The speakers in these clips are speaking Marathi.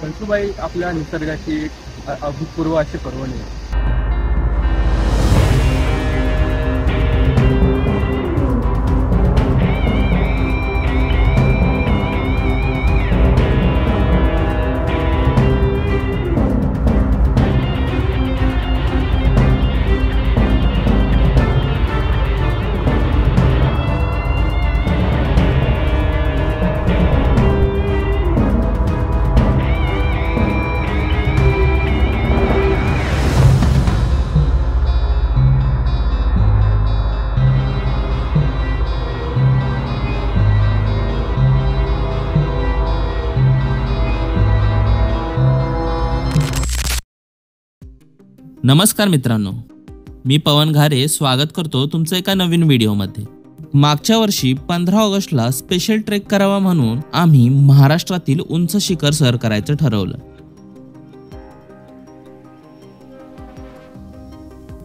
कळसुबाई आपल्या निसर्गाची अभूतपूर्व अशी पर्वणी आहे. नमस्कार मित्रांनो, मी पवन घारे स्वागत करतो तुमचं एका नवीन व्हिडिओमध्ये. मागच्या वर्षी 15 ऑगस्टला स्पेशल ट्रेक करावा म्हणून आम्ही महाराष्ट्रातील उंच शिखर सर करायचं ठरवलं.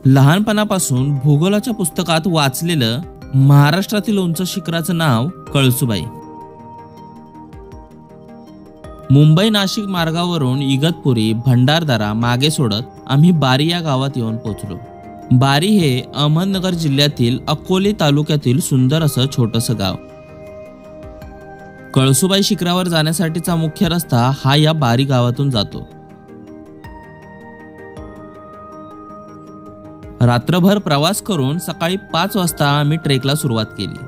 लहानपणापासून भूगोलाच्या पुस्तकात वाचलेलं महाराष्ट्रातील उंच शिखराचं नाव कळसुबाई. मुंबई नाशिक मार्गावरून इगतपुरी भंडारदरा मागे सोडत आम्ही बारी या गावात येऊन पोहोचलो. बारी हे अहमदनगर जिल्ह्यातील अकोले तालुक्यातील सुंदर असं छोटंसं गाव. कळसुबाई शिखरावर जाण्यासाठीचा मुख्य रस्ता हा या बारी गावातून जातो. रात्रभर प्रवास करून सकाळी 5 वाजता आम्ही ट्रेकला सुरुवात केली.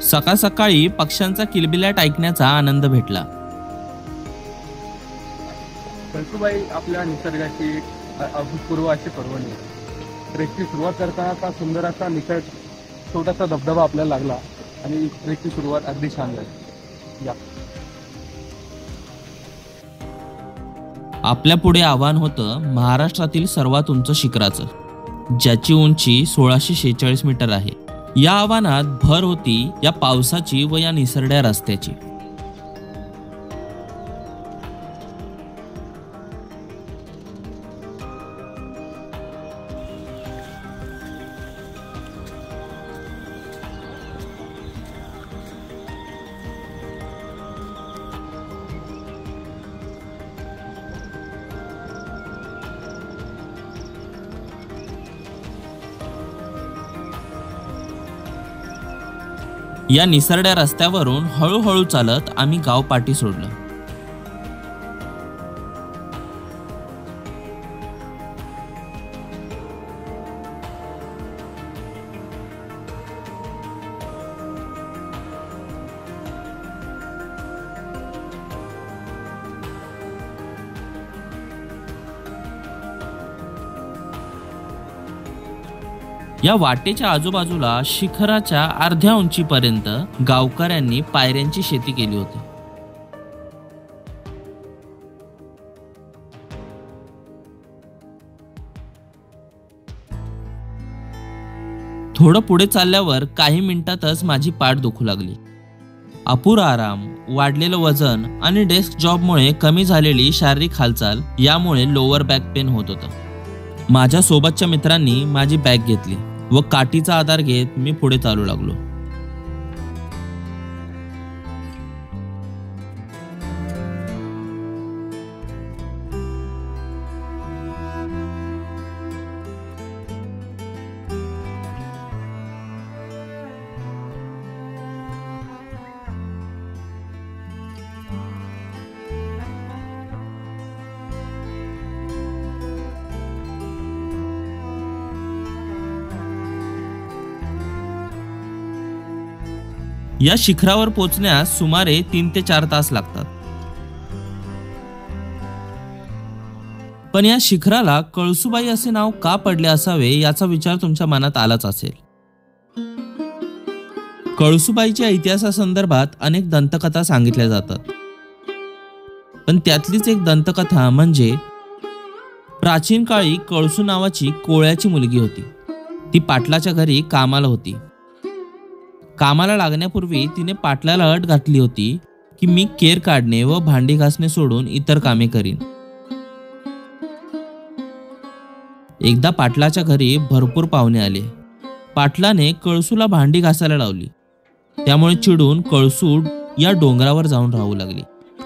सकाळ सकाळी पक्ष्यांचा किलबिलाट ऐकण्याचा आनंद भेटला. कळसुबाई आपल्या निसर्गाची अभूतपूर्व अशी पर्वणी आहे. ट्रेकची सुरुवात करताना सुंदर असा निसर्ग छोटासा धबधबा आपल्याला लागला आणि ट्रेकची सुरुवात अगदी छान झाली. या आपल्या पुढे आव्हान होतं महाराष्ट्रातील सर्वात उंच शिखराचं, ज्याची उंची 1646 मीटर आहे. या आव्हानात भर होती या पावसाची व या निसरड्या रस्त्याची. या निसरड्या रस्त्यावरून हळूहळू चालत आम्ही गाव पाठी सोडलं. या वाटेच्या आजूबाजूला शिखराच्या अर्ध्या उंचीपर्यंत गावकऱ्यांनी पायऱ्यांची शेती केली होती. थोडं पुढे चालल्यावर काही मिनिटातच माझी पाठ दुखू लागली. अपुरा आराम, वाढलेलं वजन आणि डेस्क जॉबमुळे कमी झालेली शारीरिक हालचाल यामुळे लोअर बॅक पेन होत होतं. माझ्या सोबतच्या मित्रांनी माझी बॅग घेतली व काठीचा आधार घेत मी पुढे चालू लागलो. या शिखरावर पोहोचण्यास सुमारे 3 ते 4 तास लागतात. पण या शिखराला कळसुबाई असे नाव का पडले असावे याचा विचार तुमच्या मनात आलाच असेल. कळसुबाईच्या इतिहासासंदर्भात अनेक दंतकथा सांगितल्या जातात, पण त्यातलीच एक दंतकथा म्हणजे प्राचीन काळी कळसू नावाची कोळ्याची मुलगी होती. ती पाटलाच्या घरी कामाला होती. कामाला लागण्यापूर्वी तिने पाटलाला अट घातली होती की मी केर काढणे व भांडी घासणे सोडून इतर कामे करीन. एकदा पाटलाच्या घरी भरपूर पाहुणे आले. पाटलाने कळसूला भांडी घासायला लावली. त्यामुळे चिडून कळसू या डोंगरावर जाऊन राहू लागली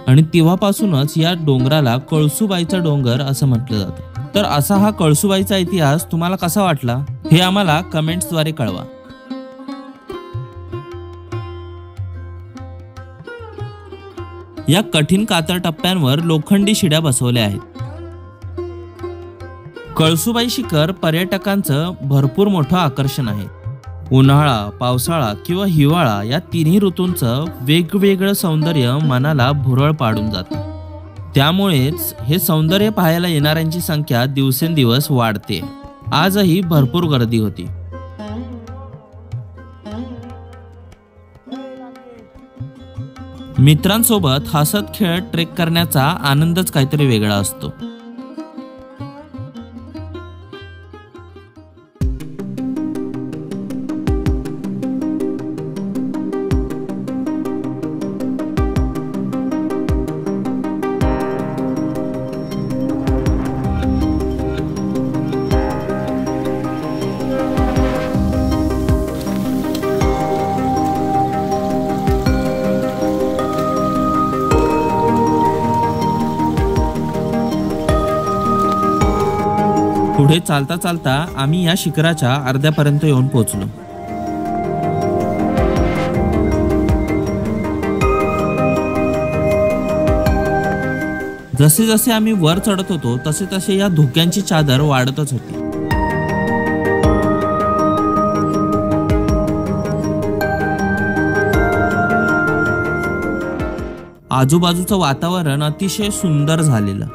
आणि तेव्हापासूनच या डोंगराला कळसूबाईचा डोंगर असं म्हटलं जातं. तर असा हा कळसूबाईचा इतिहास तुम्हाला कसा वाटला हे आम्हाला कमेंट्सद्वारे कळवा. या कठीण कातर टप्प्यांवर लोखंडी शिड्या बसवल्या आहेत. कळसूबाई शिखर पर्यटकांचं भरपूर मोठं आकर्षण आहे. उन्हाळा, पावसाळा किंवा हिवाळा या तिन्ही ऋतूंचं वेगवेगळं सौंदर्य मनाला भुरळ पाडून जातं. त्यामुळेच हे सौंदर्य पाहायला येणाऱ्यांची संख्या दिवसेंदिवस वाढते. आजही भरपूर गर्दी होती. मित्रांसोबत हसत खेळत ट्रेक करण्याचा आनंदच काहीतरी वेगळा असतो. पुढे चालता चालता आम्ही या शिखराच्या अर्ध्यापर्यंत येऊन पोहोचलो. जसे जसे आम्ही वर चढत होतो तसे तसे या धुक्यांची चादर वाढतच होती. आजूबाजूचं वातावरण अतिशय सुंदर झालेलं.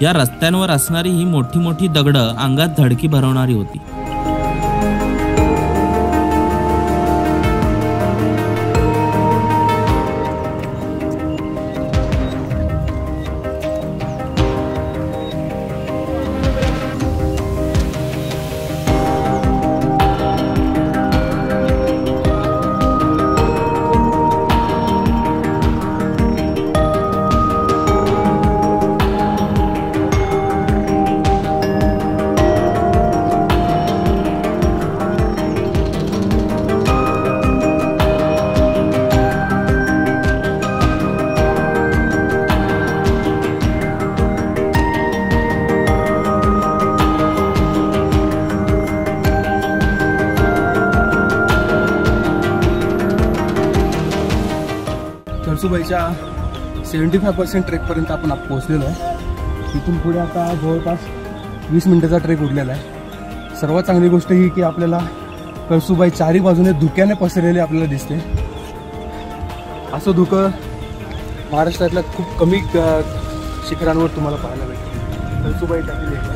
या रस्त्यांवर असणारी ही मोठी मोठी दगडं अंगात धडकी भरवणारी होती. कळसूबाईच्या 75% ट्रेकपर्यंत आपण पोहोचलेलो आहे. तिथून पुढे आता जवळपास 20 मिनिटाचा ट्रेक उरलेला आहे. सर्वात चांगली गोष्ट ही की आपल्याला कळसूबाई चारी बाजूने धुक्याने पसरलेले आपल्याला दिसते. असं धुकं महाराष्ट्रातल्या खूप कमी शिखरांवर तुम्हाला पाहायला भेटेल. कळसूबाई टाकली आहे.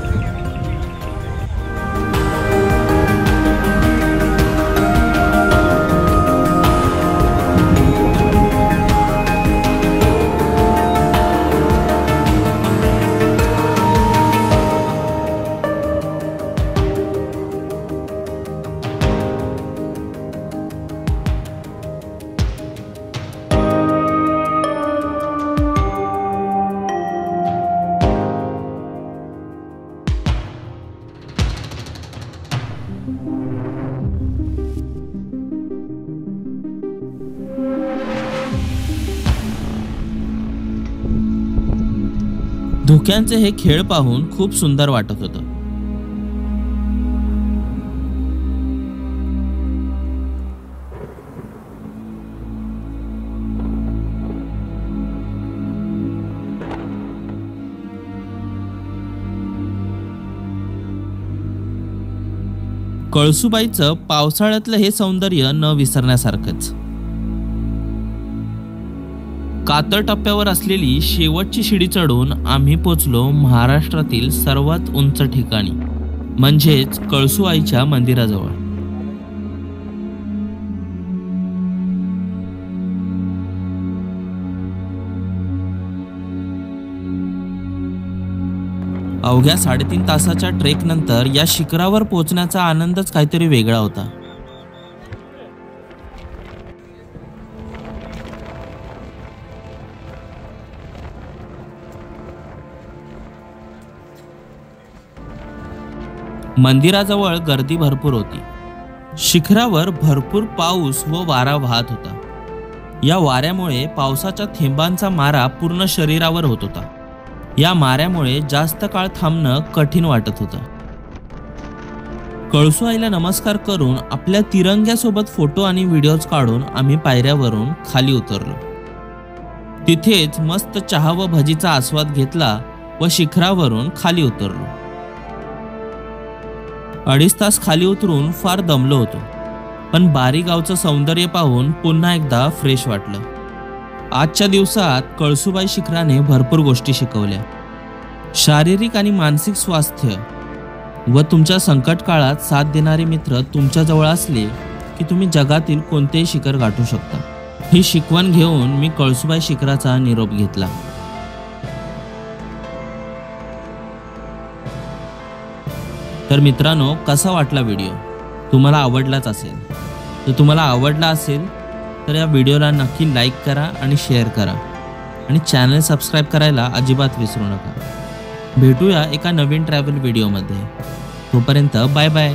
धुक्यांचे हे खेळ पाहून खूप सुंदर वाटत होतं. कळसूबाईचं पावसाळ्यातलं हे सौंदर्य न विसरण्यासारखंच. कातर टप्प्यावर असलेली शेवटची शिडी चढून आम्ही पोचलो महाराष्ट्रातील सर्वात उंच ठिकाणी म्हणजेच कळसूआईच्या मंदिराजवळ. अवघ्या 3.5 तासाच्या ट्रेक नंतर या शिखरावर पोहोचण्याचा आनंदच काहीतरी वेगळा होता. मंदिराजवळ गर्दी भरपूर होती. शिखरावर भरपूर पाऊस व वारा वाहत होता. या वाऱ्यामुळे पावसाच्या थेंबांचा मारा पूर्ण शरीरावर होत होता. या माऱ्यामुळे जास्त काळ थांबणं कठीण वाटत होतं. कळसू आईला नमस्कार करून आपल्या तिरंग्यासोबत फोटो आणि व्हिडिओज काढून आम्ही पायऱ्यावरून खाली उतरलो. तिथेच मस्त चहा व भजीचा आस्वाद घेतला व शिखरावरून खाली उतरलो. 2.5 तास खाली उतरून फार दमलो होतो, पण बारी गावचं सौंदर्य पाहून पुन्हा एकदा फ्रेश वाटलं. आजच्या दिवसात कळसूबाई शिखराने भरपूर गोष्टी शिकवल्या. शारीरिक आणि मानसिक स्वास्थ्य व तुमच्या संकट काळात साथ देणारे मित्र तुमच्याजवळ असले की तुम्ही जगातील कोणतेही शिखर गाठू शकता. ही शिकवण घेऊन मी कळसूबाई शिखराचा निरोप घेतला. तर मित्रांनो, कसा वाटला व्हिडिओ? तुम्हाला आवडलाच असेल. तर तुम्हाला आवडला असेल तर या व्हिडिओला नक्की लाईक करा आणि शेअर करा आणि चॅनल सबस्क्राईब करायला अजिबात विसरू नका. भेटूया एका नवीन ट्रॅव्हल व्हिडिओमध्ये. तोपर्यंत बाय बाय.